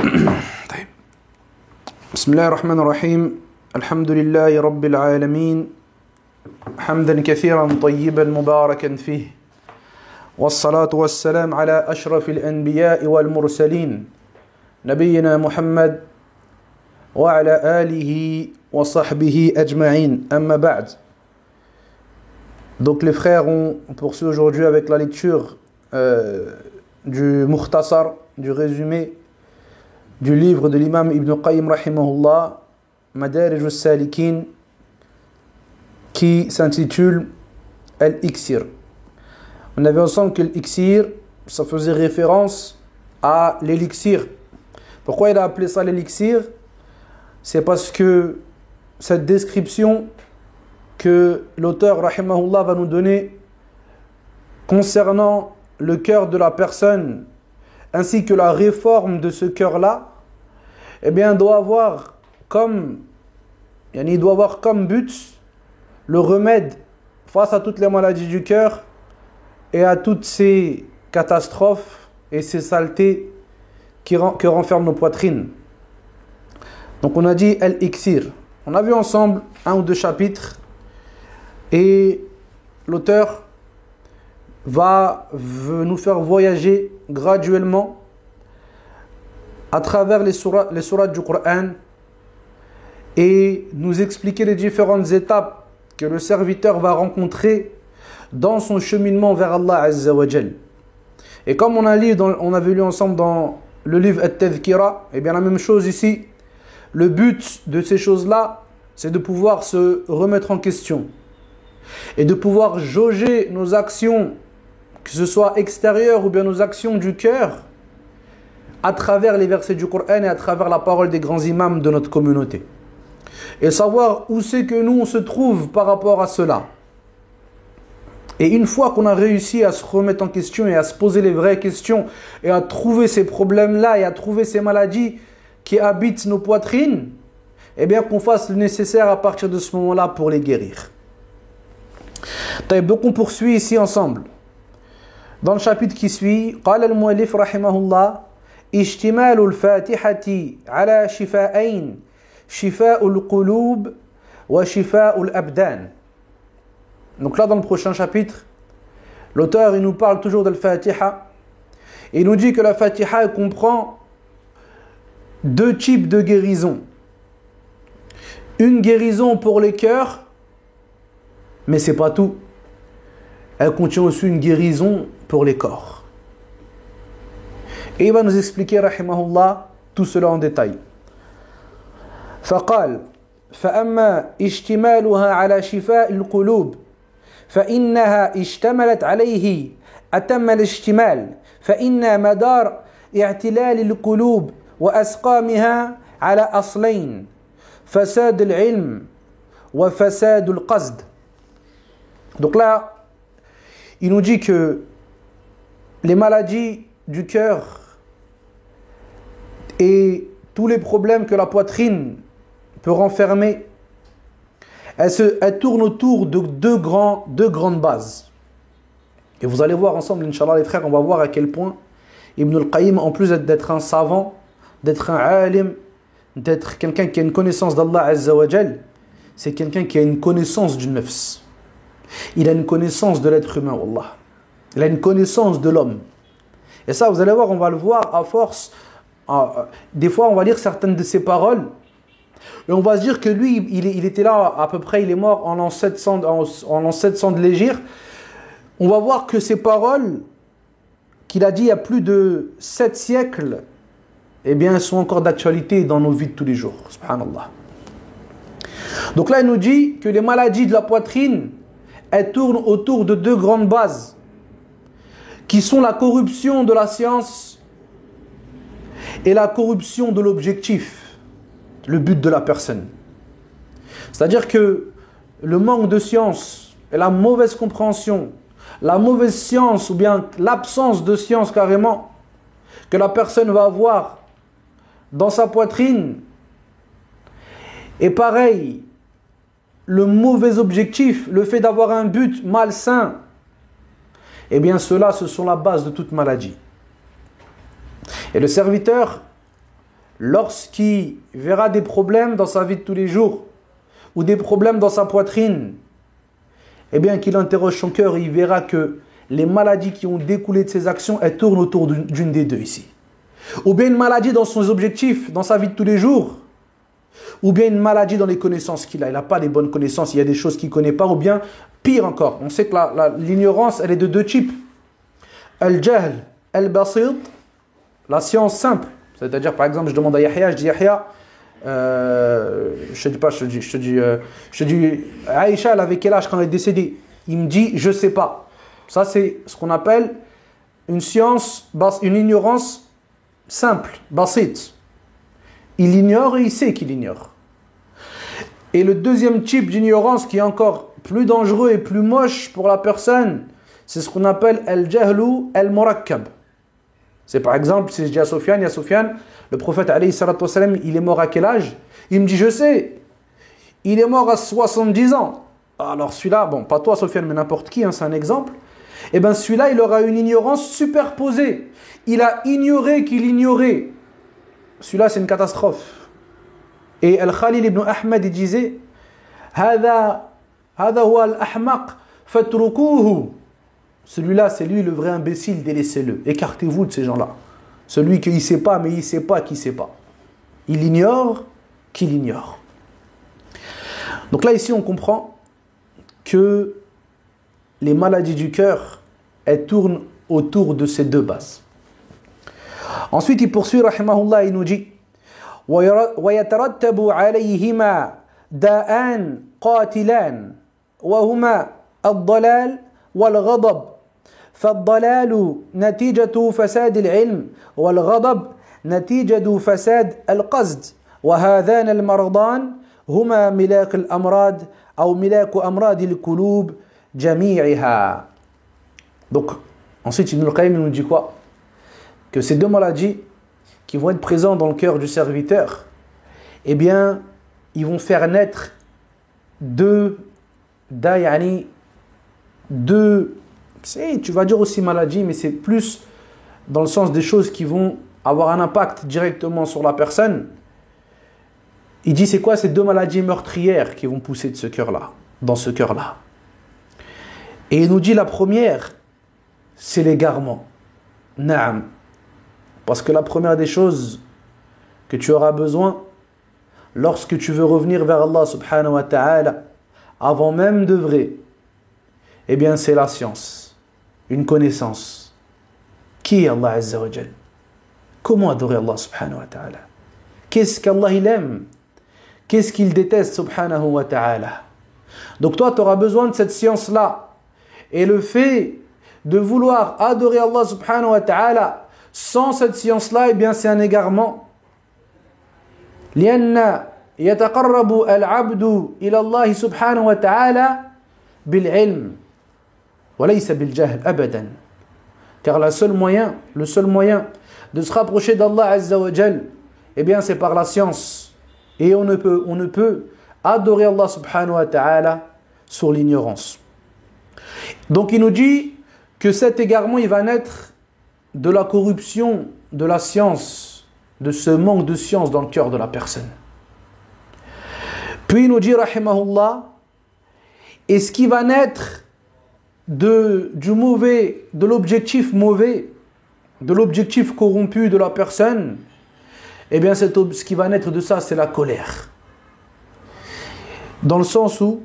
طيب. بسم الله الرحمن الرحيم. الحمد لله رب العالمين حمدا كثيرا طيبا مباركا فيه، والصلاة والسلام على أشرف الأنبياء والمرسلين نبينا محمد وعلى آله وصحبه أجمعين. أما بعد. Donc les frères, on poursuit aujourd'hui avec la lecture du Mukhtasar, du résumé du livre de l'imam Ibn Qayyim rahimahullah, Madarij al-Salikin, qui s'intitule Al-Iksir. On avait ensemble que l'Iksir, ça faisait référence à l'élixir. Pourquoi il a appelé ça l'élixir? C'est parce que cette description que l'auteur rahimahullah va nous donner concernant le cœur de la personne ainsi que la réforme de ce cœur-là, eh bien, doit avoir comme but le remède face à toutes les maladies du cœur et à toutes ces catastrophes et ces saletés que renferment nos poitrines. Donc on a dit Al-Iksir. On a vu ensemble un ou deux chapitres et l'auteur va nous faire voyager graduellement à travers les sourates du Coran et nous expliquer les différentes étapes que le serviteur va rencontrer dans son cheminement vers Allah Azza wa Jal. Et comme on avait lu ensemble dans le livre At-Tadhkira, et bien la même chose ici. Le but de ces choses-là, c'est de pouvoir se remettre en question et de pouvoir jauger nos actions, que ce soit extérieures ou bien nos actions du cœur, à travers les versets du Coran et à travers la parole des grands imams de notre communauté. Et savoir où c'est que nous on se trouve par rapport à cela. Et une fois qu'on a réussi à se remettre en question et à se poser les vraies questions et à trouver ces problèmes-là et à trouver ces maladies qui habitent nos poitrines, eh bien qu'on fasse le nécessaire à partir de ce moment-là pour les guérir. Donc on poursuit ici ensemble. Dans le chapitre qui suit, قال المؤلف رحمه الله اشتمال الفاتحة على شفاءين شفاء القلوب وشفاء الأبدان. Donc là dans le prochain chapitre, l'auteur il nous parle toujours de la Fatiha et il nous dit que la Fatiha elle comprend deux types de guérison. Une guérison pour les cœurs, mais c'est pas tout. Elle contient aussi une guérison pour les corps. Et il va nous expliquer, rahimahullah, tout cela en détail. فقال فأما اشتمالها على شفاء القلوب فإنها اشتملت عليه أتم الاشتمال فإن مدار اعتلال القلوب وأسقامها على أصلين فساد العلم وفساد القصد. Donc là, il nous dit que les maladies du cœur et tous les problèmes que la poitrine peut renfermer, elles tournent autour de deux grandes bases. Et vous allez voir ensemble, Inch'Allah les frères, on va voir à quel point Ibn al-Qayyim, en plus d'être un savant, d'être un alim, d'être quelqu'un qui a une connaissance d'Allah Azza wa Jal, c'est quelqu'un qui a une connaissance du nafs. Il a une connaissance de l'être humain, wallah. Il a une connaissance de l'homme. Et ça, vous allez voir, on va le voir à force. Des fois, on va lire certaines de ses paroles et on va se dire que lui, il était là à peu près, il est mort en l'an 700 de l'Hégire. On va voir que ces paroles qu'il a dit il y a plus de 7 siècles, eh bien, elles sont encore d'actualité dans nos vies de tous les jours. Subhanallah. Donc là, il nous dit que les maladies de la poitrine, elles tournent autour de deux grandes bases, qui sont la corruption de la science et la corruption de l'objectif, le but de la personne. C'est-à-dire que le manque de science et la mauvaise compréhension, la mauvaise science ou bien l'absence de science carrément, que la personne va avoir dans sa poitrine, et pareil, le mauvais objectif, le fait d'avoir un but malsain, eh bien ceux-là, ce sont la base de toute maladie. Et le serviteur lorsqu'il verra des problèmes dans sa vie de tous les jours, ou des problèmes dans sa poitrine, eh bien qu'il interroge son cœur et il verra que les maladies qui ont découlé de ses actions, elles tournent autour d'une des deux ici. Ou bien une maladie dans son objectif, dans sa vie de tous les jours, ou bien une maladie dans les connaissances qu'il a. Il n'a pas les bonnes connaissances, il y a des choses qu'il ne connaît pas, ou bien pire encore. On sait que l'ignorance, elle est de deux types. Al-jahl, al-basit, la science simple. C'est-à-dire, par exemple, je demande à Yahya, je dis Yahya, je te dis, Aïcha, elle avait quel âge quand elle est décédée? Il me dit, je ne sais pas. Ça, c'est ce qu'on appelle une science, une ignorance simple, basit. Il ignore et il sait qu'il ignore. Et le deuxième type d'ignorance qui est encore plus dangereux et plus moche pour la personne, c'est ce qu'on appelle al-jahlu al-murakkab. C'est par exemple, si je dis à Sofiane, ya Sofiane, le prophète alayhi salatu wassalam, il est mort à quel âge? Il me dit, je sais, il est mort à 70 ans. Alors celui-là, bon, pas toi Sofiane, mais n'importe qui, hein, c'est un exemple. Eh bien celui-là, il aura une ignorance superposée. Il a ignoré qu'il ignorait. Celui-là, c'est une catastrophe. Et Al-Khalil ibn Ahmed, il disait, هذا هو الأحمق فاتركوه. Celui-là, c'est lui le vrai imbécile, délaissez-le. Écartez-vous de ces gens-là. Celui qui ne sait pas, mais il ne sait pas qu'il ne sait pas. Il ignore qu'il ignore. Donc là, ici, on comprend que les maladies du cœur, elles tournent autour de ces deux bases. Ensuite, il poursuit, rahimahullah, il nous dit وَيَتَرَتَّبُ عَلَيْهِمَا دَاءً قَاتِلًا وَهُمَا الضَّلَالُ والغضب فالضلال نتيجة فساد العلم والغضب نتيجة فساد القصد وهذان المرضان هما ملاك الأمراض أو ملاك أمراض القلوب جميعها. Donc ensuite Ibn al-Qayyim nous dit quoi? Que ces deux maladies qui vont être présentes dans le cœur du serviteur, eh bien ils vont faire naître deux, tu vas dire aussi maladie, mais c'est plus dans le sens des choses qui vont avoir un impact directement sur la personne. Il dit c'est quoi ces deux maladies meurtrières qui vont pousser de ce cœur-là, dans ce cœur-là. Et il nous dit la première, c'est l'égarement. Naam. Parce que la première des choses que tu auras besoin lorsque tu veux revenir vers Allah subhanahu wa ta'ala, avant même d'œuvrer, eh bien c'est la science, une connaissance. Qui est Allah Azza wa Jal? Comment adorer Allah subhanahu wa ta'ala? Qu'est-ce qu'Allah il aime? Qu'est-ce qu'il déteste subhanahu wa ta'ala? Donc toi tu auras besoin de cette science-là. Et le fait de vouloir adorer Allah subhanahu wa ta'ala sans cette science-là, eh bien c'est un égarement. لأن يتقرب العبد إلى الله سبحانه وتعالى بالعلم وليس بالجهل أبدا. Car le seul moyen de se rapprocher d'Allah Azza wa Jal, eh bien c'est par la science. Et on ne peut adorer Allah subhanahu wa ta'ala sur l'ignorance. Donc il nous dit que cet égarement il va naître de la corruption de la science, de ce manque de science dans le cœur de la personne. Puis il nous dit rahimahullah, et ce qui va naître de l'objectif mauvais, de l'objectif corrompu de la personne, eh bien ce qui va naître de ça, c'est la colère. Dans le sens où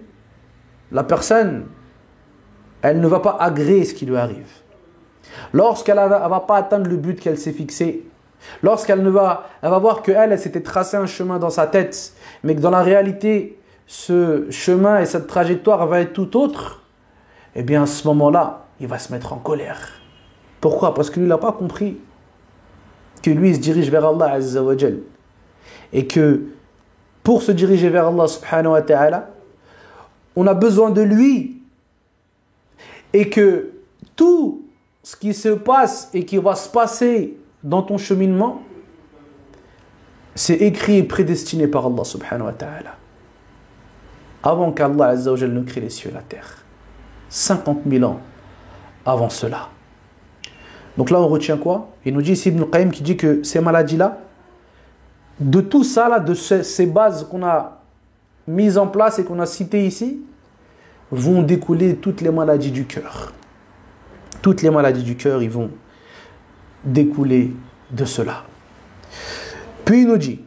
la personne, elle ne va pas agréer ce qui lui arrive. Lorsqu'elle ne va pas atteindre le but qu'elle s'est fixé, lorsqu'elle elle va voir qu'elle s'était tracé un chemin dans sa tête, mais que dans la réalité, ce chemin et cette trajectoire va être tout autre, eh bien à ce moment-là, il va se mettre en colère. Pourquoi? Parce que lui, il n'a pas compris que lui, il se dirige vers Allah Azza wa Jal. Et que pour se diriger vers Allah subhanahu wa ta'ala, on a besoin de lui. Et que tout ce qui se passe et qui va se passer dans ton cheminement, c'est écrit et prédestiné par Allah subhanahu wa ta'ala. Avant qu'Allah Azza wa Jal ne crée les cieux et la terre. 50 000 ans avant cela. Donc là, on retient quoi? Il nous dit ici Ibn Qayyim qui dit que ces maladies-là, de tout ça, là, de ces bases qu'on a mises en place et qu'on a citées ici, vont découler toutes les maladies du cœur. Toutes les maladies du cœur, ils vont découler de cela. Puis il nous dit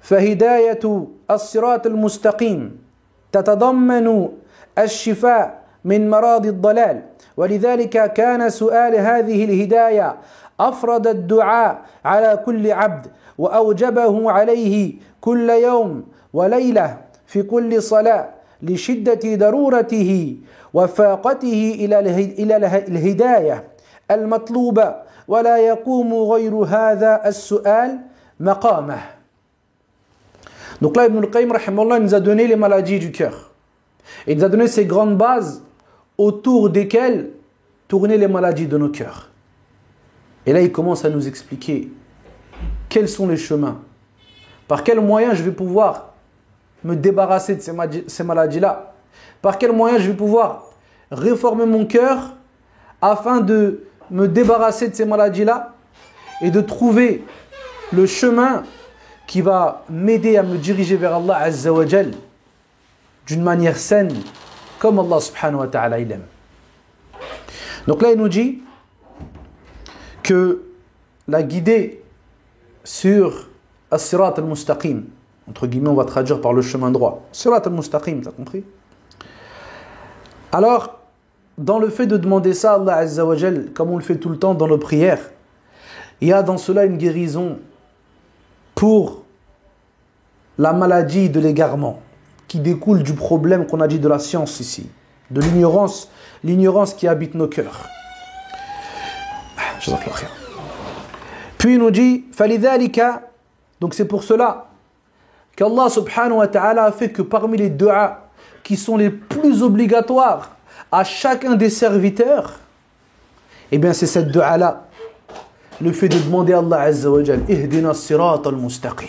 فهداية الصراط المستقيم تتضمن الشفاء من مرض الضلال ولذلك كان سؤال هذه الهداية أفرد الدعاء على كل عبد وأوجبه عليه كل يوم وليلة في كل صلاة لشدة ضرورته وفاقته إلى الهداية المطلوبة ولا يقوم غير هذا السؤال مقامه. Donc là, Ibn al-Qayyim rahimahullah nous a donné les maladies du cœur. Il nous a donné ces grandes bases autour desquelles tourner les maladies de nos cœurs. Et là, il commence à nous expliquer quels sont les chemins, par quels moyens je vais pouvoir me débarrasser de ces maladies-là, par quels moyens je vais pouvoir réformer mon cœur afin de me débarrasser de ces maladies-là et de trouver le chemin qui va m'aider à me diriger vers Allah Azza wa Jal d'une manière saine, comme Allah subhanahu wa ta'ala il aime. Donc là, il nous dit que la guidée sur as-sirat al-mustaqim, entre guillemets, on va traduire par le chemin droit. Sirat al-mustaqim, t'as compris? Alors, dans le fait de demander ça à Allah Azza wa Jal, comme on le fait tout le temps dans nos prières, il y a dans cela une guérison pour la maladie de l'égarement qui découle du problème qu'on a dit de la science ici, de l'ignorance qui habite nos cœurs. Puis il nous dit فَلِذَلِكَ, donc c'est pour cela qu'Allah subhanahu wa ta'ala a fait que parmi les du'as qui sont les plus obligatoires à chacun des serviteurs, eh bien c'est cette du'a là, le fait de demander à Allah Azza wa Jal ihdina as-sirat al-mustaqim.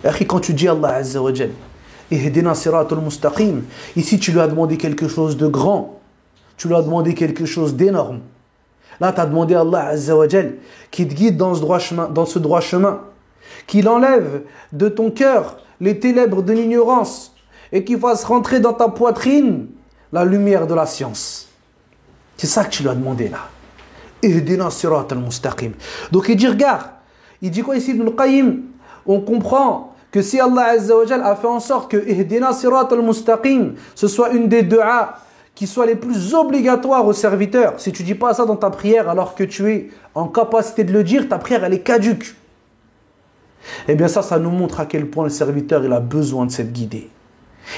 Et quand tu dis Allah Azza wa Jal ihdina as-sirat al-mustaqim, ici tu lui as demandé quelque chose de grand, tu lui as demandé quelque chose d'énorme. Là tu as demandé à Allah Azza wa Jal qu'il te guide dans ce droit chemin, qu'il enlève de ton cœur les ténèbres de l'ignorance et qu'il fasse rentrer dans ta poitrine la lumière de la science. C'est ça que tu lui as demandé là. Ihdina sirat al-mustaqim. Donc il dit, regarde, il dit quoi ici Ibn al-Qayyim? On comprend que si Allah Azza wa Jal a fait en sorte que Ihdina sirat al-mustaqim, ce soit une des du'as qui soit les plus obligatoires aux serviteurs. Si tu ne dis pas ça dans ta prière alors que tu es en capacité de le dire, ta prière elle est caduque. Eh bien ça nous montre à quel point le serviteur il a besoin de cette guidée.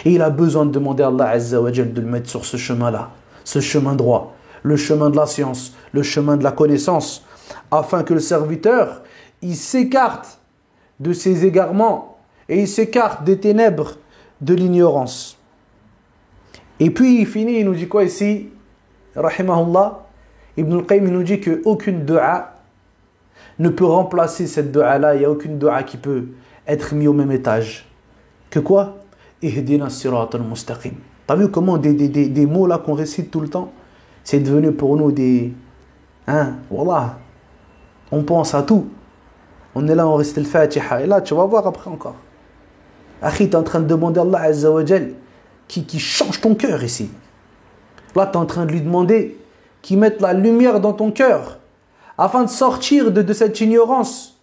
Et il a besoin de demander à Allah Azza wa Jal de le mettre sur ce chemin-là, ce chemin droit, le chemin de la science, le chemin de la connaissance, afin que le serviteur, il s'écarte de ses égarements et il s'écarte des ténèbres de l'ignorance. Et puis il finit, il nous dit quoi ici? Rahimahullah, Ibn al-Qayyim nous dit qu'aucune dua ne peut remplacer cette dua-là, il n'y a aucune dua qui peut être mise au même étage. Que quoi? Ihdina sirat al-mustaqim. T'as vu comment des mots là qu'on récite tout le temps, c'est devenu pour nous des... Wallah, on pense à tout. On est là, on récite le Fatiha. Et là, tu vas voir après encore. Akhi, tu es en train de demander à Allah Azza wa Jal qui change ton cœur ici. Là, tu es en train de lui demander qu'il mette la lumière dans ton cœur afin de sortir de cette ignorance.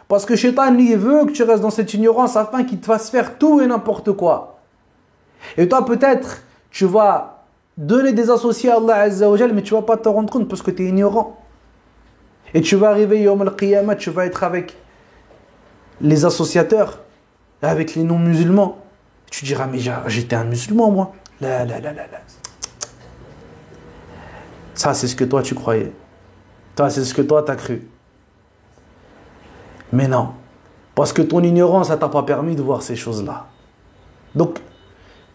Parce que Shaitan, lui, veut que tu restes dans cette ignorance afin qu'il te fasse faire tout et n'importe quoi. Et toi, peut-être, tu vas donner des associés à Allah Azza wa Jal, mais tu ne vas pas te rendre compte parce que tu es ignorant. Et tu vas arriver Yawm al-Qiyamah, tu vas être avec les associateurs, avec les non-musulmans. Tu diras, mais j'étais un musulman, moi. La. Ça, c'est ce que toi, tu croyais. Ça, c'est ce que toi, tu as cru. Mais non. Parce que ton ignorance, ça ne t'a pas permis de voir ces choses-là. Donc,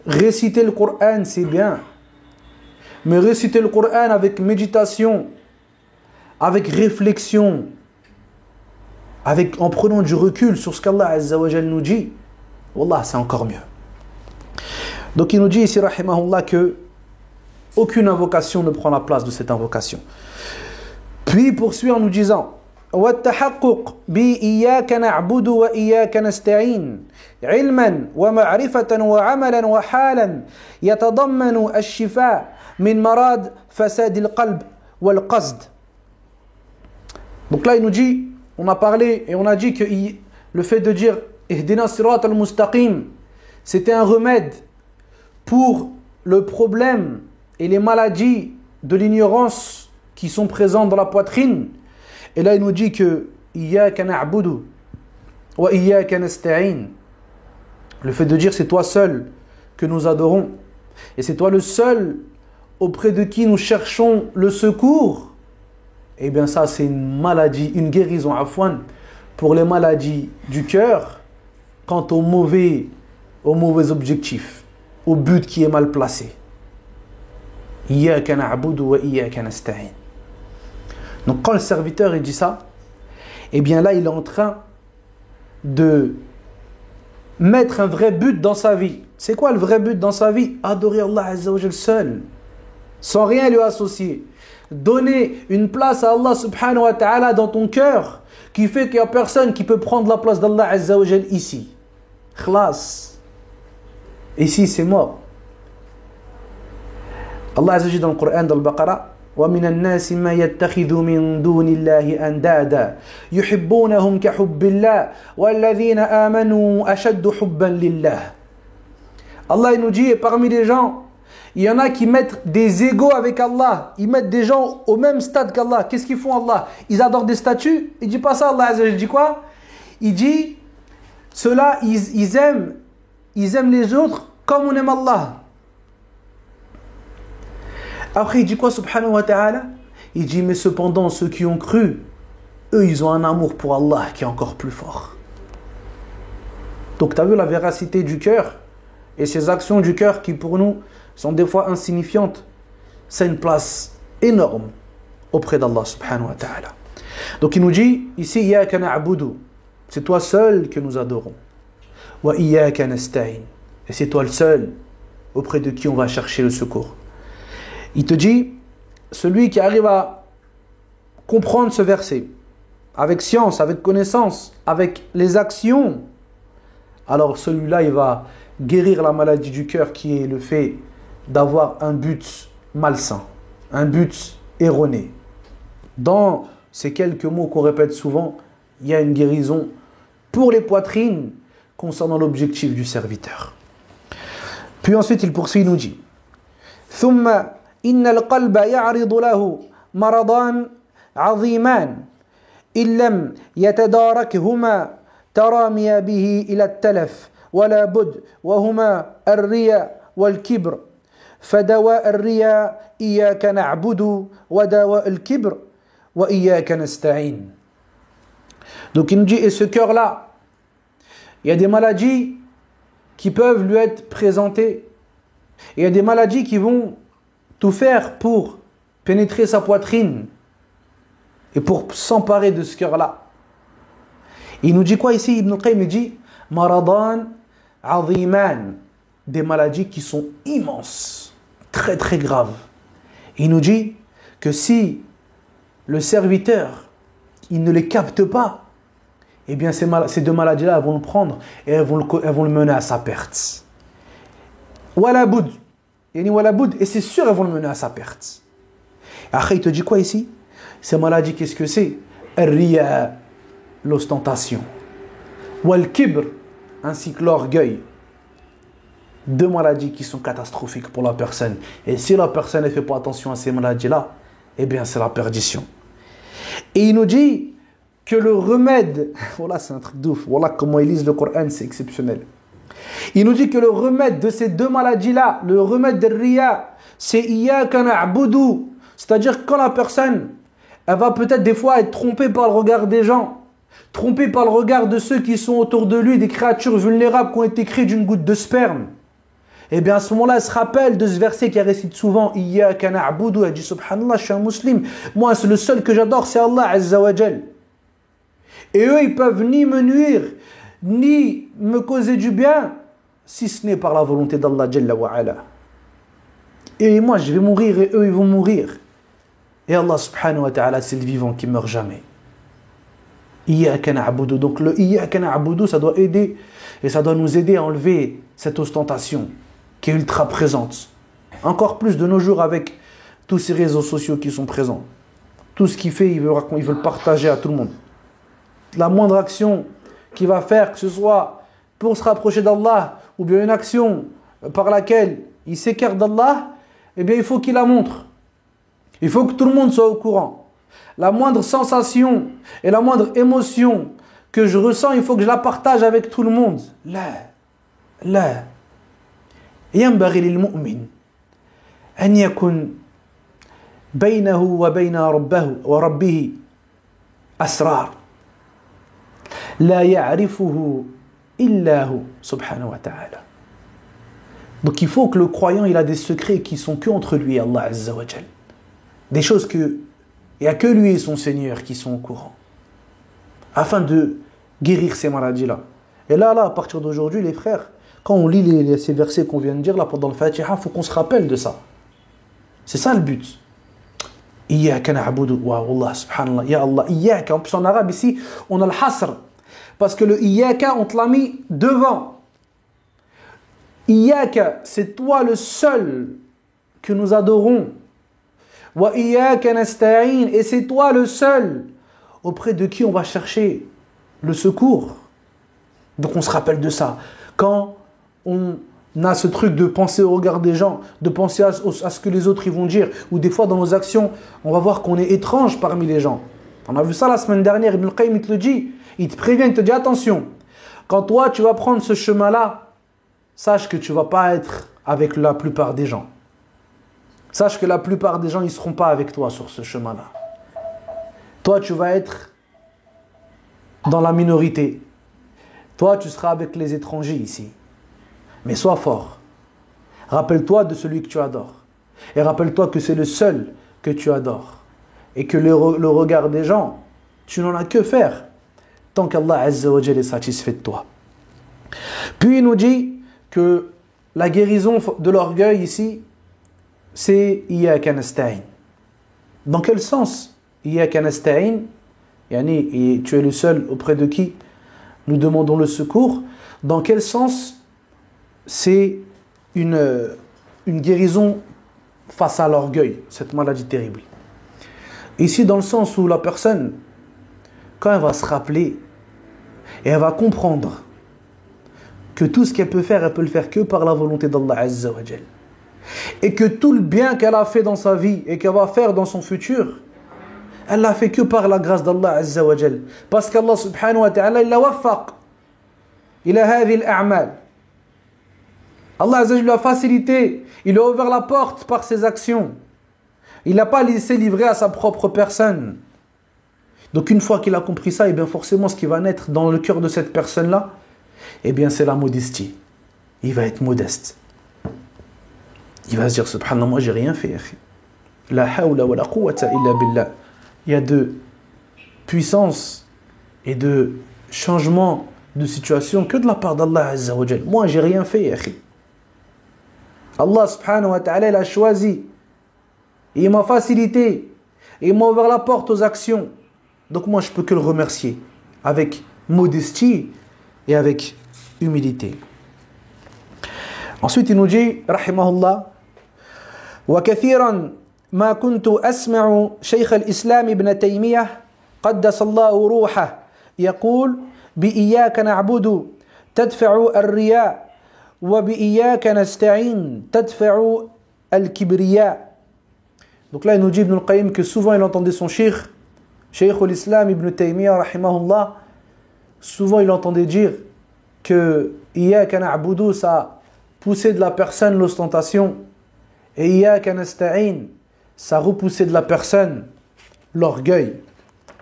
réciter le Coran, c'est bien. Mais réciter le Coran avec méditation, avec réflexion, en prenant du recul sur ce qu'Allah Azza wa Jal nous dit, Wallah, c'est encore mieux. Donc il nous dit ici, rahimahullah, que aucune invocation ne prend la place de cette invocation. Puis il poursuit en nous disant والتحقق بإياك نعبد وإياك نستعين علما ومعرفة وعملا وحالا يتضمن الشفاء من مرض فساد القلب والقصد. Donc là il nous dit, on a parlé et on a dit que le fait de dire Ihdina sirat al-mustaqim, c'était un remède pour le problème et les maladies de l'ignorance qui sont présentes dans la poitrine. Et là, il nous dit que Iyyaka na'budu wa iyyaka nasta'in. Le fait de dire c'est toi seul que nous adorons et c'est toi le seul auprès de qui nous cherchons le secours. Eh bien ça c'est une maladie, une guérison afwan pour les maladies du cœur quant aux mauvais objectifs, au but qui est mal placé. Iyyaka na'budu wa iyyaka nasta'in. Donc quand le serviteur il dit ça, eh bien là il est en train de mettre un vrai but dans sa vie. C'est quoi le vrai but dans sa vie? Adorer Allah Azza wa Jal seul, sans rien lui associer. Donner une place à Allah subhanahu wa ta'ala dans ton cœur qui fait qu'il n'y a personne qui peut prendre la place d'Allah Azza wa Jal ici. Khlas. Ici c'est mort. Allah Azza wa Jal dans le Coran, dans le Baqarah, وَمِنَ النَّاسِ مَا يَتَّخِذُ مِن دُونِ اللَّهِ أَنْدَادًا يُحِبُّونَهُمْ كَحُبِّ اللَّهِ وَالَّذِينَ آمَنُوا أَشَدُّ حُبًّا لِلَّهِ. Allah il nous dit, et parmi les gens, il y en a qui mettent des égos avec Allah. Ils mettent des gens au même stade qu'Allah. Qu'est-ce qu'ils font Allah? Ils adorent des statues. Il ne dit pas ça, Allah Azza wa Jalla. Il dit quoi? Il dit, ceux-là, ils aiment les autres comme on aime Allah. Après, il dit quoi, subhanahu wa ta'ala? Il dit, mais cependant, ceux qui ont cru, eux, ils ont un amour pour Allah qui est encore plus fort. Donc, tu as vu la véracité du cœur et ces actions du cœur qui, pour nous, sont des fois insignifiantes. C'est une place énorme auprès d'Allah, subhanahu wa ta'ala. Donc, il nous dit, ici, Iyyaka na'budu, c'est toi seul que nous adorons. Wa iyyaka nasta'in, et c'est toi le seul auprès de qui on va chercher le secours. Il te dit, celui qui arrive à comprendre ce verset, avec science, avec connaissance, avec les actions, alors celui-là, il va guérir la maladie du cœur qui est le fait d'avoir un but malsain, un but erroné. Dans ces quelques mots qu'on répète souvent, il y a une guérison pour les poitrines concernant l'objectif du serviteur. Puis ensuite, il poursuit, il nous dit, ثم إن القلب يعرض له مرضان عظيمان إن لم يتداركهما ترامي به إلى التلف ولا بد وهما الرياء والكبر فدواء الرياء إياك نعبد ودواء الكبر وإياك نستعين. Donc il nous dit, et ce cœur-là, il y a des maladies qui peuvent lui être présentées. Il y a des maladies qui vont tout faire pour pénétrer sa poitrine et pour s'emparer de ce cœur-là. Il nous dit quoi ici? Ibn Qayyim il dit Maradan aziman, des maladies qui sont immenses, très très graves. Il nous dit que si le serviteur il ne les capte pas, eh bien ces deux maladies-là elles vont le prendre et elles vont le mener à sa perte. Wala boud. Et c'est sûr elles vont le mener à sa perte. Après il te dit quoi ici? Ces maladies, qu'est-ce que c'est? Ar-riya, l'ostentation. Wal-kibr, ainsi que l'orgueil. Deux maladies qui sont catastrophiques pour la personne. Et si la personne ne fait pas attention à ces maladies-là, eh bien c'est la perdition. Et il nous dit que le remède, voilà c'est un truc de ouf, voilà comment ils lisent le Coran, c'est exceptionnel. Il nous dit que le remède de ces deux maladies-là, le remède de riya, c'est Iyyaka na'budu. C'est-à-dire que quand la personne, elle va peut-être des fois être trompée par le regard des gens, trompée par le regard de ceux qui sont autour de lui, des créatures vulnérables qui ont été créées d'une goutte de sperme. Et bien à ce moment-là, elle se rappelle de ce verset qu'elle récite souvent, Iyyaka na'budu. Elle dit subhanallah, je suis un musulman. Moi, c'est le seul que j'adore, c'est Allah Azza wa Jal. Et eux, ils peuvent ni me nuire, ni me causer du bien, si ce n'est par la volonté d'Allah Jalla wa Ala. Et moi, je vais mourir et eux, ils vont mourir. Et Allah subhanahu wa ta'ala, c'est le vivant qui meurt jamais. Iyyaka na'budu. Donc le Iyyaka na'budu, ça doit aider et ça doit nous aider à enlever cette ostentation qui est ultra présente. Encore plus de nos jours avec tous ces réseaux sociaux qui sont présents. Tout ce qu'il fait, il veut le partager à tout le monde. La moindre action qu'il va faire, que ce soit pour se rapprocher d'Allah ou bien une action par laquelle il s'écarte d'Allah, eh bien il faut qu'il la montre. Il faut que tout le monde soit au courant. La moindre sensation et la moindre émotion que je ressens, il faut que je la partage avec tout le monde. لا ينبغي للمؤمن أن يكن بينه وبين ربه أسرار لا يعرفه إلا هو سبحانه وتعالى. Donc il faut que le croyant il a des secrets qui sont que entre lui et Allah Azza wa Jal. Des choses que il n'y a que lui et son Seigneur qui sont au courant. Afin de guérir ces maladies-là. Et là, à partir d'aujourd'hui, les frères, quand on lit ces versets qu'on vient de dire là pendant le Fatiha, il faut qu'on se rappelle de ça. C'est ça le but. Iyyaka na'budu wa Allah subhanallah. Ya Allah, Iyyaka. En plus en arabe ici, on a le hasr. Parce que le Iyyaka, on te l'a mis devant. Iyyaka, c'est toi le seul que nous adorons. Wa Iyyaka nasta'in. Et c'est toi le seul auprès de qui on va chercher le secours. Donc on se rappelle de ça. Quand on a ce truc de penser au regard des gens, de penser à ce que les autres ils vont dire, ou des fois dans nos actions, on va voir qu'on est étrange parmi les gens. On a vu ça la semaine dernière, Ibn al-Qayyim il te le dit, il te prévient, il te dit attention, quand toi tu vas prendre ce chemin-là, sache que tu ne vas pas être avec la plupart des gens. Sache que la plupart des gens ils ne seront pas avec toi sur ce chemin-là. Toi tu vas être dans la minorité. Toi tu seras avec les étrangers ici. Mais sois fort. Rappelle-toi de celui que tu adores. Et rappelle-toi que c'est le seul que tu adores. Et que le regard des gens, tu n'en as que faire. Tant qu'Allah Azza wa Jalla est satisfait de toi. Puis il nous dit que la guérison de l'orgueil ici, c'est Iyyaka nasta'in. Dans quel sens Iyyaka nasta'in? Yani, tu es le seul auprès de qui nous demandons le secours. Dans quel sens c'est une guérison face à l'orgueil, cette maladie terrible. Ici, dans le sens où la personne, quand elle va se rappeler et elle va comprendre que tout ce qu'elle peut faire, elle peut le faire que par la volonté d'Allah Azza wa Jal. Et que tout le bien qu'elle a fait dans sa vie et qu'elle va faire dans son futur, elle l'a fait que par la grâce d'Allah Azza wa Jal. Parce qu'Allah subhanahu wa ta'ala, il l'a waffaq ila hadhi al-a'mal. Allah Azza wa Jalla lui a facilité, il lui a ouvert la porte par ses actions. Il n'a pas laissé livrer à sa propre personne. Donc une fois qu'il a compris ça, et bien forcément ce qui va naître dans le cœur de cette personne-là, eh bien c'est la modestie. Il va être modeste. Il va se dire, subhanallah, moi j'ai rien fait. La hawla wa la quwwata illa billah. Il y a de puissance et de changement de situation que de la part d'Allah Azza wa Jal. Moi j'ai rien fait. Allah subhanahu wa ta'ala il a choisi. Et il m'a facilité. Et il m'a ouvert la porte aux actions. Donc moi je peux que le remercier. Avec modestie et avec humilité. Ensuite il nous dit, rahimahullah, وكثيرا ما كنت أسمع شيخ الإسلام ابن تيمية قدس الله روحه يقول بإياك نعبد تدفع الرياء وبإياك نستعين تدفع الكبرياء. Donc là il nous dit Ibn al-Qayyim que souvent il entendait son cheikh al-Islam Ibn Taymiyyah rahimahullah, souvent il entendait dire que Iyyaka na'budu ça poussait de la personne l'ostentation et Iyyaka nasta'in ça repoussait de la personne l'orgueil.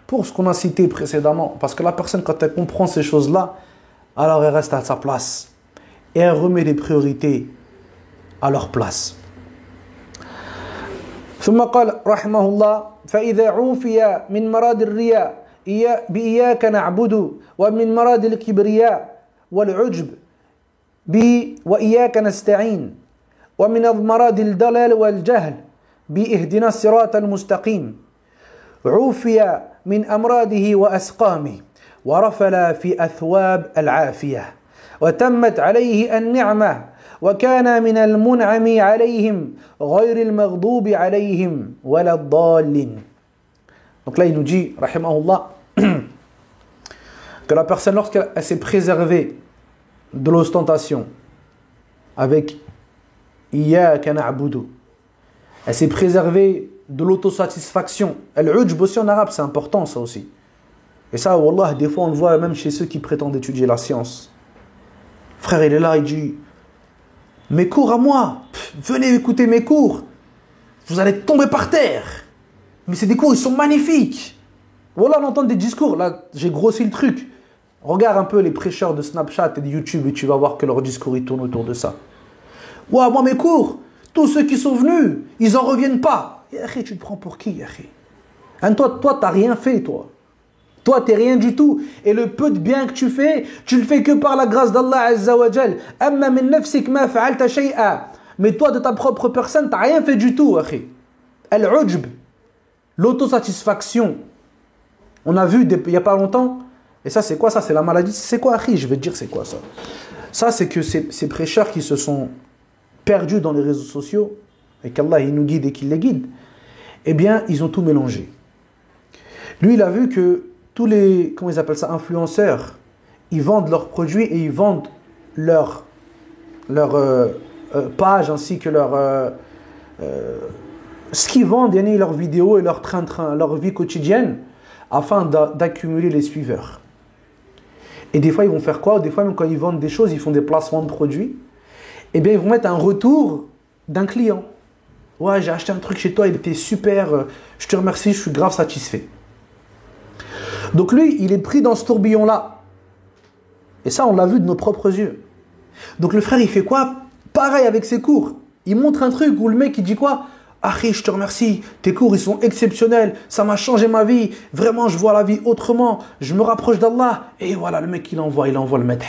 Pour ce qu'on a cité précédemment, parce que la personne quand elle comprend ces choses-là, alors elle reste à sa place et elle remet les priorités à leur place. ثم قال رحمه الله فإذا عوفي من مراد الرياء بإياك نعبد ومن مراد الكبرياء والعجب وإياك نستعين ومن مراد الضلال والجهل بإهدنا الصراط المستقيم عوفي من أمراضه وأسقامه ورفل في أثواب العافية وتمت عليه النعمة وكان من المنعم عليهم غير المغضوب عليهم ولا الضالين. Donc là il nous dit, rahimahullah, que la personne lorsqu'elle s'est préservée de l'ostentation avec Iyyaka na'budu, elle s'est préservée de l'autosatisfaction. Al-ujb aussi en arabe, c'est important ça aussi. Et ça, wallah, des fois on le voit même chez ceux qui prétendent étudier la science. Frère, il est là, il dit, mes cours à moi, venez écouter mes cours, vous allez tomber par terre. Mais c'est des cours, ils sont magnifiques. Wallah, on entend des discours, là, j'ai grossi le truc. Regarde un peu les prêcheurs de Snapchat et de YouTube et tu vas voir que leur discours, il tourne autour de ça. Ouah, moi mes cours, tous ceux qui sont venus, ils en reviennent pas. Yahé, tu te prends pour qui, Yahé? Hein, toi, t'as rien fait, toi. Toi, t'es rien du tout. Et le peu de bien que tu le fais que par la grâce d'Allah Azza wa Jal. Amma min nafsik ma fa'alta shay'a. Mais toi, de ta propre personne, t'as rien fait du tout, Yahé. Al-ujb, l'autosatisfaction. On a vu il y a pas longtemps. Et ça, c'est quoi ça? C'est la maladie. C'est quoi, Akhi? Je vais te dire c'est quoi ça. Ça, c'est que ces prêcheurs qui se sont perdus dans les réseaux sociaux, et qu'Allah il nous guide et qu'il les guide, eh bien, ils ont tout mélangé. Lui, il a vu que tous les, comment ils appellent ça, influenceurs, ils vendent leurs produits et ils vendent leur page ainsi que ce qu'ils vendent, leurs vidéos et leur train-train, leur vie quotidienne, afin d'accumuler les suiveurs. Et des fois, ils vont faire quoi? Des fois, même quand ils vendent des choses, ils font des placements de produits. Eh bien, ils vont mettre un retour d'un client. Ouais, j'ai acheté un truc chez toi, il était super, je te remercie, je suis grave satisfait. Donc lui, il est pris dans ce tourbillon-là. Et ça, on l'a vu de nos propres yeux. Donc le frère, il fait quoi? Pareil avec ses cours. Il montre un truc où le mec, il dit quoi? Akhi, je te remercie, tes cours, ils sont exceptionnels, ça m'a changé ma vie, vraiment, je vois la vie autrement, je me rapproche d'Allah. Et voilà, le mec, il envoie le madh.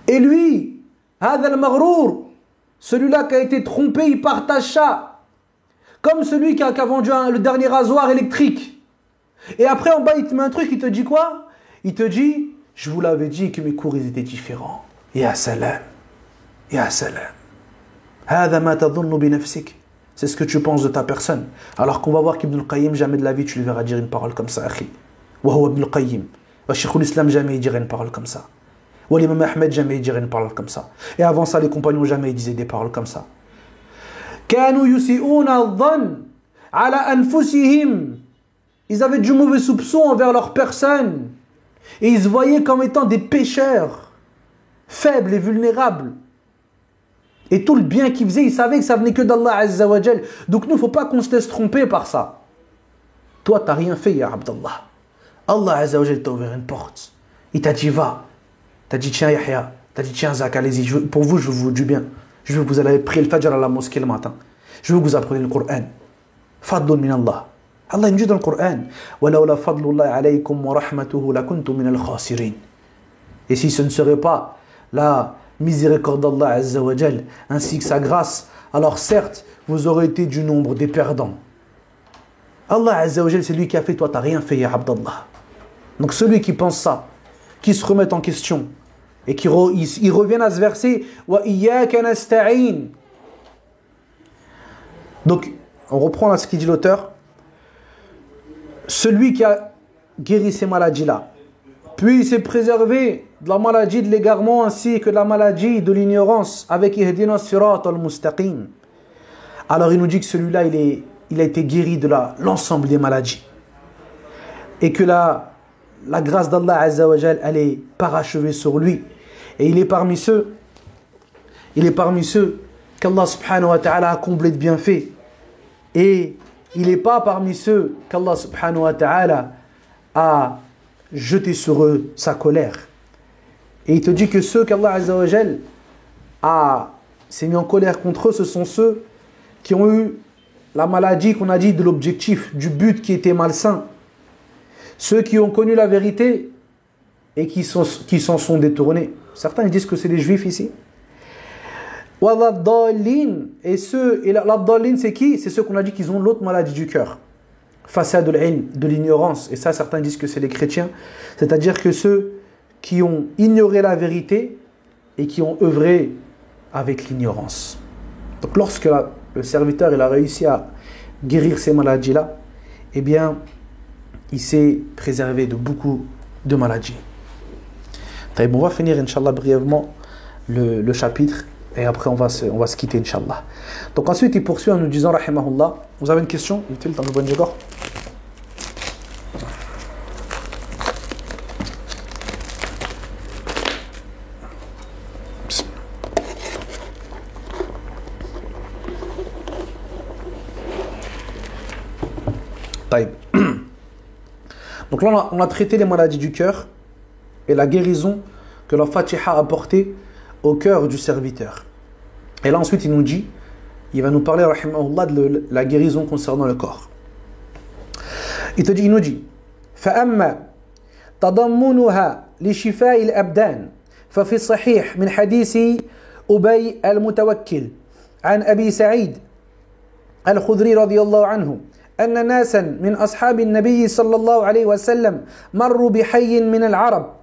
Et lui, hadha al-maghrour, celui-là qui a été trompé, il partage ça. Comme celui qui a vendu le dernier rasoir électrique. Et après, en bas, il te met un truc, il te dit quoi? Il te dit, je vous l'avais dit que mes cours, ils étaient différents. Ya salam. Ya salam. Hadha ma tadhunnu bi nafsik. C'est ce que tu penses de ta personne. Alors qu'on va voir qu'Ibn al-Qayyim, jamais de la vie, tu le verras dire une parole comme ça, akhi. Wa huwa Ibn al-Qayyim. Wa Sheikhul Islam, jamais il dirait une parole comme ça. Wa l'imam Ahmed, jamais il dirait une parole comme ça. Et avant ça, les compagnons, jamais ils disaient des paroles comme ça. Kanu yusi'una adh-dhann ala anfusihim. Ils avaient du mauvais soupçon envers leur personne. Et ils se voyaient comme étant des pécheurs, faibles et vulnérables. Et tout le bien qu'ils faisaient, ils savaient que ça venait que d'Allah Azza wa Jal. Donc nous, il ne faut pas qu'on se laisse tromper par ça. Toi, tu n'as rien fait, ya Abdallah. Allah Azza wa Jal t'a ouvert une porte. Il t'a dit, va. T'as dit, tiens, Yahya. T'as dit, tiens, Zak, allez-y. Pour vous, je veux vous du bien. Je veux que vous allez prier le Fajr à la mosquée le matin. Je veux que vous appreniez le Coran. Fadlun min Allah. Allah nous dit dans le Coran, وَلَوْلَا فَضْلُ اللَّهِ عَلَيْكُمْ وَرَحْمَتُهُ لَكُنْتُمْ مِنَ الْخَاسِرِينَ. Et si ce ne serait pas la miséricorde d'Allah Azza wa Jal, ainsi que sa grâce, alors certes, vous aurez été du nombre des perdants. Allah Azza wa Jal, c'est lui qui a fait, toi, tu n'as rien fait, ya Abdallah. Donc celui qui pense ça, qui se remet en question, et qui revient à ce verset, وَإِيَّاكَ نَسْتَعِينَ. Donc, on reprend là ce qu'il dit l'auteur. Celui qui a guéri ces maladies-là, puis il s'est préservé de la maladie de l'égarement ainsi que de la maladie de l'ignorance avec Ihdina Sirat al-Mustaqim. Alors il nous dit que celui-là, il a été guéri de l'ensemble des maladies. Et que la grâce d'Allah Azza wa Jal, elle est parachevée sur lui. Et il est parmi ceux qu'Allah subhanahu wa ta'ala a comblé de bienfaits. Et il n'est pas parmi ceux qu'Allah subhanahu wa ta'ala a jeté sur eux sa colère. Et il te dit que ceux qu'Allah Azza wa Jal s'est mis en colère contre eux, ce sont ceux qui ont eu la maladie qu'on a dit de l'objectif, du but qui était malsain. Ceux qui ont connu la vérité et qui s'en sont détournés. Certains disent que c'est les juifs ici. Et l'abdallin, c'est qui? C'est ceux qu'on a dit qu'ils ont l'autre maladie du cœur. fasad al-ilm, de l'ignorance, et ça certains disent que c'est les chrétiens, c'est-à-dire que ceux qui ont ignoré la vérité et qui ont œuvré avec l'ignorance. Donc lorsque le serviteur il a réussi à guérir ces maladies-là, eh bien, il s'est préservé de beaucoup de maladies. On va finir, Inch'Allah, brièvement le chapitre et après on va se quitter, Inch'Allah. Donc ensuite, il poursuit en nous disant, rahimahullah, vous avez une question? Donc là, on a traité les maladies du cœur et la guérison que la Fatiha a apportée au cœur du serviteur. Et là, ensuite, il va nous parler, rahimahullah, de la guérison concernant le corps. Il nous dit, فَأَمَّا تَضَمُّنُهَا لِشِفَاءِ الْأَبْدَانِ فَفِي الصَّحِيحِ مِنْ حَدِيثِ أُبَيْ الْمُتَوَكِّلِ عن أبي سعيد الخدري رضي الله عنه أن ناسا من أصحاب النبي صلى الله عليه وسلم مروا بحي من العرب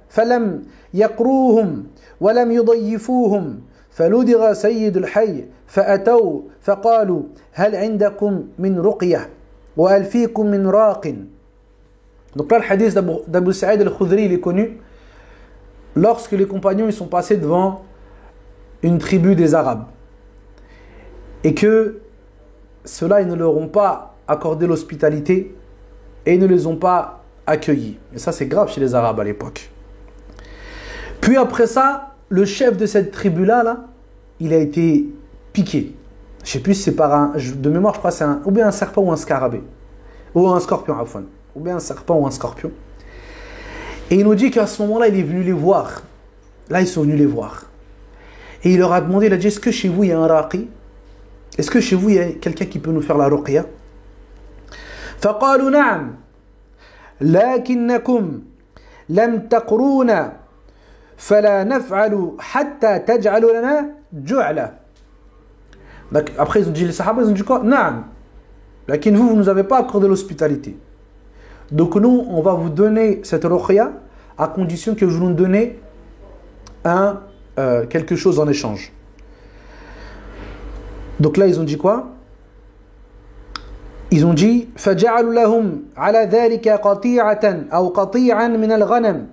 فلم يقروهم ولم يضيفوهم فلدغ سيد الحي فأتوا فقالوا هل عندكم من رقية وهل فيكم من راق. Donc là le hadith d'Abu Sa'id al-Khudri il est connu lorsque les compagnons ils sont passés devant une tribu des Arabes et que ceux-là, ils ne leur ont pas accordé l'hospitalité et ils ne les ont pas accueillis. Et ça, c'est grave chez les Arabes à l'époque. Puis après ça, le chef de cette tribu-là, il a été piqué. Je ne sais plus si c'est par de mémoire, je crois que c'est ou bien un serpent ou un scarabée. Ou un scorpion, afwan. Ou bien un serpent ou un scorpion. Et il nous dit qu'à ce moment-là, il est venu les voir. Là, ils sont venus les voir. Et il leur a demandé, il a dit, est-ce que chez vous, il y a un raqi? Est-ce que chez vous, il y a quelqu'un qui peut nous faire la ruqya? فقالوا نعم لكنكم لم تقرونا فلا نفعل حتى تجعلوا لنا جعلة. Après ils ont dit, les sahaba ils ont dit quoi? نعم لكن vous ne nous avez pas accordé l'hospitalité. Donc nous on va vous donner cette ruqya à condition que vous nous donnez quelque chose en échange. Donc là, ils ont dit quoi? Ils ont dit فَجَعَلُوا لَهُمْ عَلَى ذَلِكَ قَطِيعَةً أو قَطِيعًا من الغنم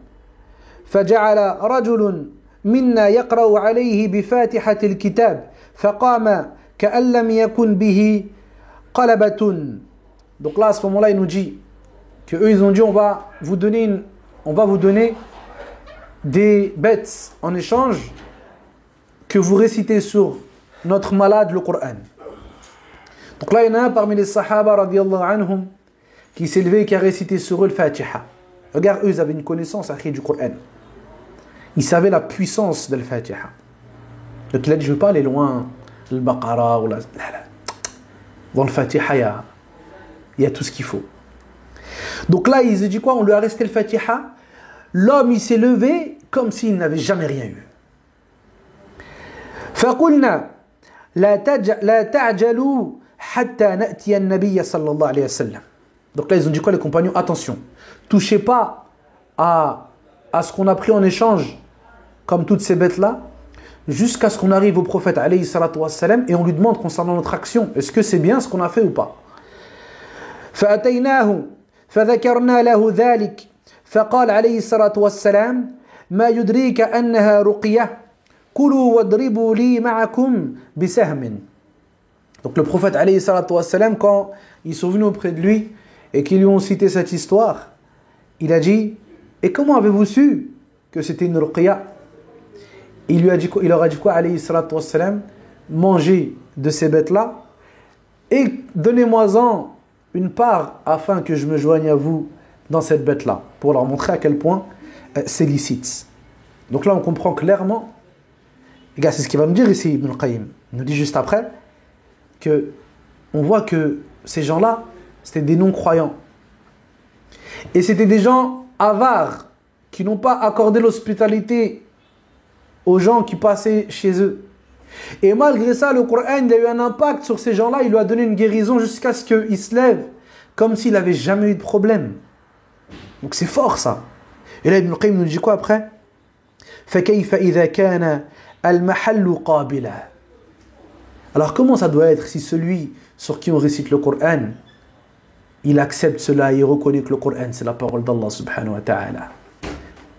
فجعل رجل منا يقرأ عليه بفاتحة الكتاب فقام كأن لم يكن به قلبة. Donc là, à ce moment-là, il nous dit que eux, ils ont dit on va vous donner des bêtes en échange que vous récitez sur notre malade le Coran. Donc là il y en a un parmi les sahaba radiyallahu anhum qui s'est levé et qui a récité sur eux le Fatiha. Regarde, eux ils avaient une connaissance du Coran. Ils savaient la puissance de la Fatiha. Donc il a dit je ne veux pas aller loin, le Baqara ou la... Dans le Fatiha il y a tout ce qu'il faut. Donc là ils ont dit quoi? On lui a resté le Fatiha. L'homme il s'est levé comme s'il n'avait jamais rien eu. فقلنا لا تعجلوا حتى نأتي النبي صلى الله عليه وسلم. Donc là ils ont dit quoi les compagnons? Attention, touchez pas à ce qu'on a pris en échange comme toutes ces bêtes là jusqu'à ce qu'on arrive au prophète alayhi salatu wassalam et on lui demande concernant notre action, est-ce que c'est bien ce qu'on a fait ou pas? فأتيناه فذكرنا له ذلك فقال عليه الصلاة والسلام ما يدريك أنها رقية كلوا واضربوا لي معكم بسهم. Donc le prophète alayhi salatu wassalam, quand ils sont venus auprès de lui et qu'ils lui ont cité cette histoire, il a dit et comment avez-vous su que c'était une ruqya? Il leur a dit quoi alayhi salatu wassalam? Mangez de ces bêtes là et donnez-moi-en une part afin que je me joigne à vous dans cette bête là, pour leur montrer à quel point c'est licite. Donc là on comprend clairement. Les gars, c'est ce qu'il va nous dire ici, Ibn al-Qayyim. Il nous dit juste après que on voit que ces gens-là, c'était des non-croyants. Et c'était des gens avares qui n'ont pas accordé l'hospitalité aux gens qui passaient chez eux. Et malgré ça, le Coran il a eu un impact sur ces gens-là. Il lui a donné une guérison jusqu'à ce qu'ils se lèvent comme s'il n'avait jamais eu de problème. Donc c'est fort ça. Et là Ibn Qayyim nous dit quoi après? فَكَيْفَ إِذَا كَانَ الْمَحَلُّ قَابِلًا. Alors comment ça doit être si celui sur qui on récite le Coran, il accepte cela et il reconnaît que le Coran c'est la parole d'Allah subhanahu wa ta'ala?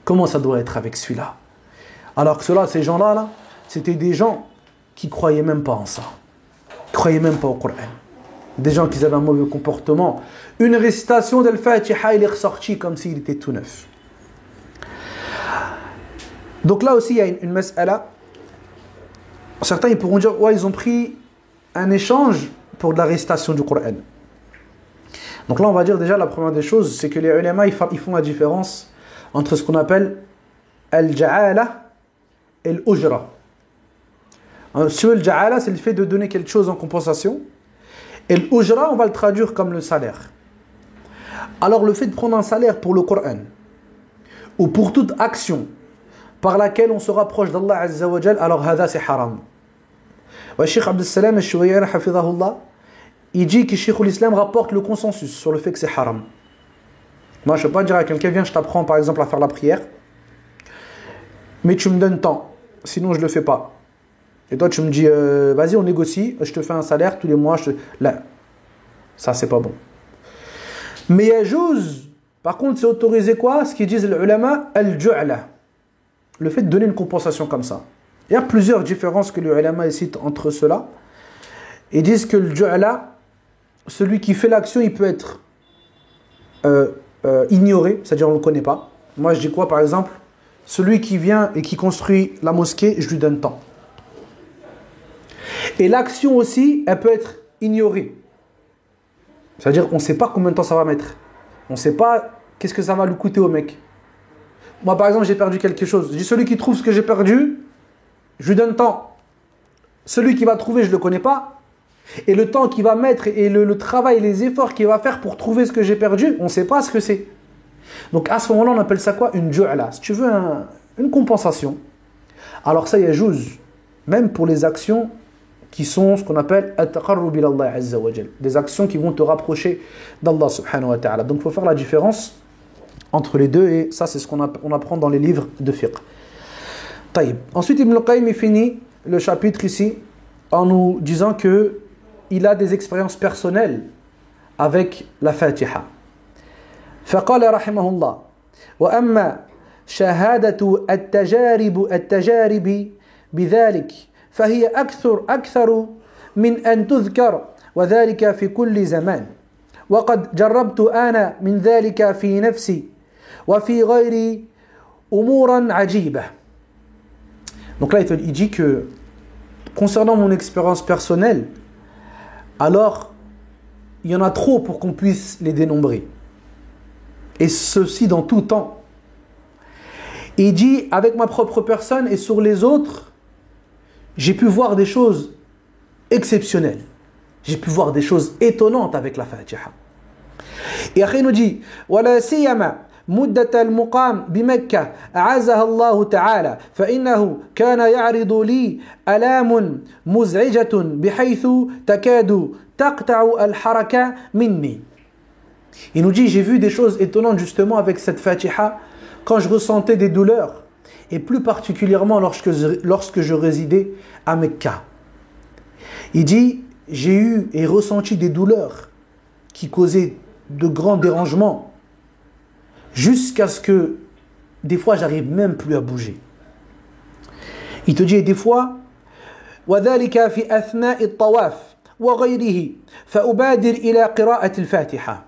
Comment ça doit être avec celui-là? Alors que ceux-là, ces gens-là, là, c'était des gens qui ne croyaient même pas en ça. Ils ne croyaient même pas au Coran. Des gens qui avaient un mauvais comportement. Une récitation d'Al-Fatiha, il est ressorti comme s'il était tout neuf. Donc là aussi, il y a une mas'ala. Certains ils pourront dire, ouais, ils ont pris un échange pour de la récitation du Coran. Donc là, on va dire déjà, la première des choses, c'est que les ulama, ils font la différence entre ce qu'on appelle al-ja'ala et l'ujra. Sur al-ja'ala, c'est le fait de donner quelque chose en compensation. Et l'ujra, on va le traduire comme le salaire. Alors, le fait de prendre un salaire pour le Coran, ou pour toute action par laquelle on se rapproche d'Allah Azza wa Jal, alors hada c'est haram. Ouais, Cheikh Abdel Salam al-Shuwayyan, hafidhahullah, il dit que Cheikh l'Islam rapporte le consensus sur le fait que c'est haram. Moi, je ne peux pas dire à quelqu'un, viens, je t'apprends par exemple à faire la prière, mais tu me donnes tant, sinon je ne le fais pas. Et toi, tu me dis, vas-y, on négocie, je te fais un salaire tous les mois. Là, ça, c'est pas bon. Mais yajouz, par contre, c'est autorisé quoi? Ce qu'ils disent les ulama, al-ju'la. Le fait de donner une compensation comme ça. Il y a plusieurs différences que les ulama citent entre cela. Ils disent que le ju'la, celui qui fait l'action, il peut être ignoré, c'est-à-dire on ne le connaît pas. Moi, je dis quoi, par exemple? Celui qui vient et qui construit la mosquée, je lui donne tant. Et l'action aussi, elle peut être ignorée. C'est-à-dire qu'on ne sait pas combien de temps ça va mettre. On ne sait pas qu'est-ce que ça va lui coûter au mec. Moi, par exemple, j'ai perdu quelque chose. Je dis, celui qui trouve ce que j'ai perdu, je lui donne tant. Celui qui va trouver, je ne le connais pas. Et le temps qu'il va mettre et le travail, les efforts qu'il va faire pour trouver ce que j'ai perdu, on ne sait pas ce que c'est. Donc à ce moment-là, on appelle ça quoi? Une ju'la. Si tu veux une compensation. Alors ça, yajouz. Même pour les actions qui sont ce qu'on appelle at-taqarrub ila Allah azza wa jal, des actions qui vont te rapprocher d'Allah subhanahu wa ta'ala. Donc il faut faire la différence entre les deux, et ça c'est ce qu'on apprend dans les livres de fiqh. Taïb. Ensuite Ibn al-Qayyim finit le chapitre ici en nous disant que il a des expériences personnelles avec la Fatiha. فقال رحمه الله وأما شهادة التجارب بذلك فهي أكثر من أن تذكر وذلك في كل زمان وقد جربت أنا من ذلك في نفسي وفي غيري أمورا عجيبة. Donc là il dit que concernant mon expérience personnelle, alors il y en a trop pour qu'on puisse les dénombrer, et ceci dans tout temps. Et il dit, avec ma propre personne et sur les autres, j'ai pu voir des choses exceptionnelles. J'ai pu voir des choses étonnantes avec la Fatiha. Et après il nous dit, ولا سيما مدة المقام بمكة أعزها الله تعالى فإنه كان يعرض لي آلام مزعجة بحيث تكاد تقطع الحركة مني. Il nous dit, j'ai vu des choses étonnantes justement avec cette Fatiha quand je ressentais des douleurs, et plus particulièrement lorsque je résidais à Mecca. Il dit, j'ai eu et ressenti des douleurs qui causaient de grands dérangements, jusqu'à ce que des fois j'arrive même plus à bouger. Il te dit, et des fois وذلك في أثناء الطواف وغيره فأبادر إلى قراءة الفاتحة.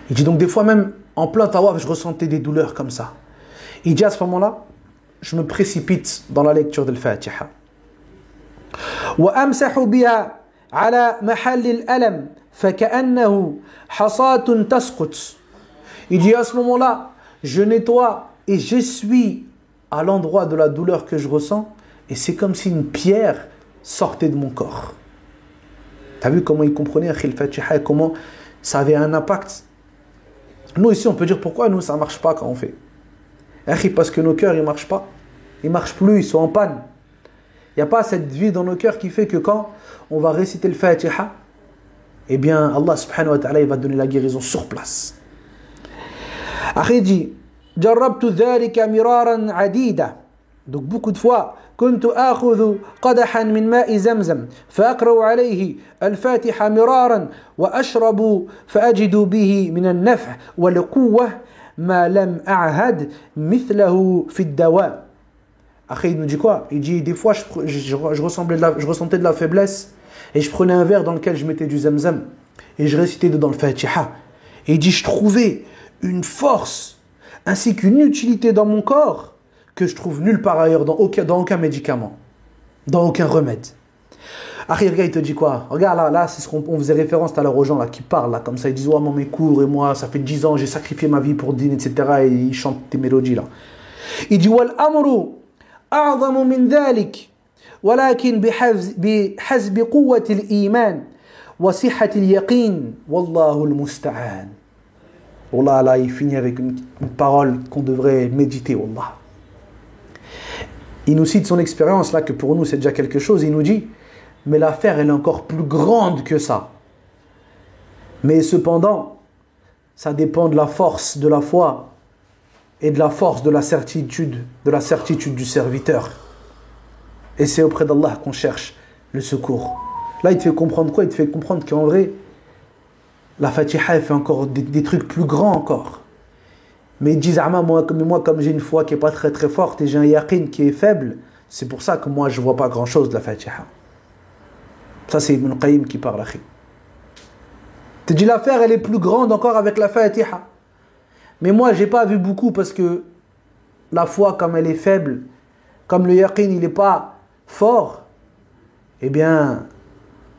Il dit donc des fois même en plein tawaf, je ressentais des douleurs comme ça. Il dit à ce moment-là, je me précipite dans la lecture de l'Fatiha. وأمسح بها على محل الألم فكأنه حصاة تسقط. Il dit à ce moment-là, je nettoie et j'essuie à l'endroit de la douleur que je ressens, et c'est comme si une pierre sortait de mon corps. Tu as vu comment il comprenait le Fatiha et comment ça avait un impact? Nous ici on peut dire pourquoi nous ça ne marche pas quand on fait. Parce que nos cœurs ils ne marchent pas. Ils ne marchent plus, ils sont en panne. Il n'y a pas cette vie dans nos cœurs qui fait que quand on va réciter le Fatiha, eh bien Allah subhanahu wa ta'ala il va donner la guérison sur place. Après il dit جربت ذلك مرارا عديدة. Donc beaucoup de fois كنت آخذ قدحا من ماء زمزم فأقرأ عليه الفاتحة مرارا وأشرب فأجد به من النفع والقوة ما لم أعهد مثله في الدواء. Après il nous dit quoi? Il dit des fois je ressentais de la faiblesse et je prenais un verre dans lequel je mettais du zamzam et je récitais dedans le Fatiha. Et il dit je trouvais une force ainsi qu'une utilité dans mon corps que je trouve nulle part ailleurs, dans aucun médicament, dans aucun remède. Après, le gars, il te dit quoi? Regarde, là c'est ce qu'on faisait référence tout à l'heure aux gens là, qui parlent, là, comme ça, ils disent, ouais, moi, mes cours, et moi, ça fait 10 ans, j'ai sacrifié ma vie pour dîner, etc. Et ils chantent des mélodies, là. Il dit, wal amru a'zamu min dhalik, walakin bihazbi quwwati al-iman, wa sihhati al-yaqin, wallahu al-musta'an. Wallah, là, il finit avec une parole qu'on devrait méditer, wallah. Il nous cite son expérience là, que pour nous c'est déjà quelque chose. Il nous dit, mais l'affaire elle est encore plus grande que ça. Mais cependant, ça dépend de la force de la foi et de la force de la certitude du serviteur. Et c'est auprès d'Allah qu'on cherche le secours. Là il te fait comprendre quoi? Il te fait comprendre qu'en vrai, la Fatiha elle fait encore des trucs plus grands encore. Mais ils disent, moi comme j'ai une foi qui n'est pas très très forte et j'ai un yaqin qui est faible, c'est pour ça que moi je ne vois pas grand chose de la Fatiha. Ça c'est Ibn Qayyim qui parle. Tu dis l'affaire elle est plus grande encore avec la Fatiha. Mais moi j'ai pas vu beaucoup parce que la foi comme elle est faible, comme le yaqin il n'est pas fort, eh bien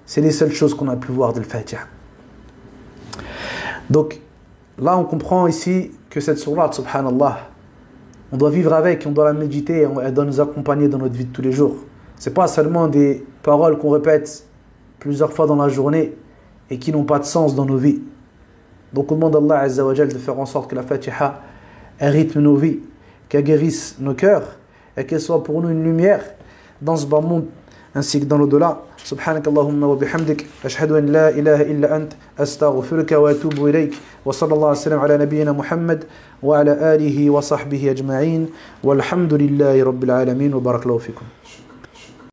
c'est les seules choses qu'on a pu voir de la Fatiha. Donc là on comprend ici que cette sourate, subhanallah, on doit vivre avec, on doit la méditer, elle doit nous accompagner dans notre vie de tous les jours. Ce n'est pas seulement des paroles qu'on répète plusieurs fois dans la journée et qui n'ont pas de sens dans nos vies. Donc on demande à Allah Azza wa Jal de faire en sorte que la Fatiha elle rythme nos vies, qu'elle guérisse nos cœurs et qu'elle soit pour nous une lumière dans ce bas monde ainsi que dans l'au-delà. سبحانك اللهم وبحمدك أشهد أن لا إله إلا أنت أستغفرك وأتوب إليك وصلى الله وسلم على نبينا محمد وعلى آله وصحبه أجمعين والحمد لله رب العالمين وبارك الله فيكم.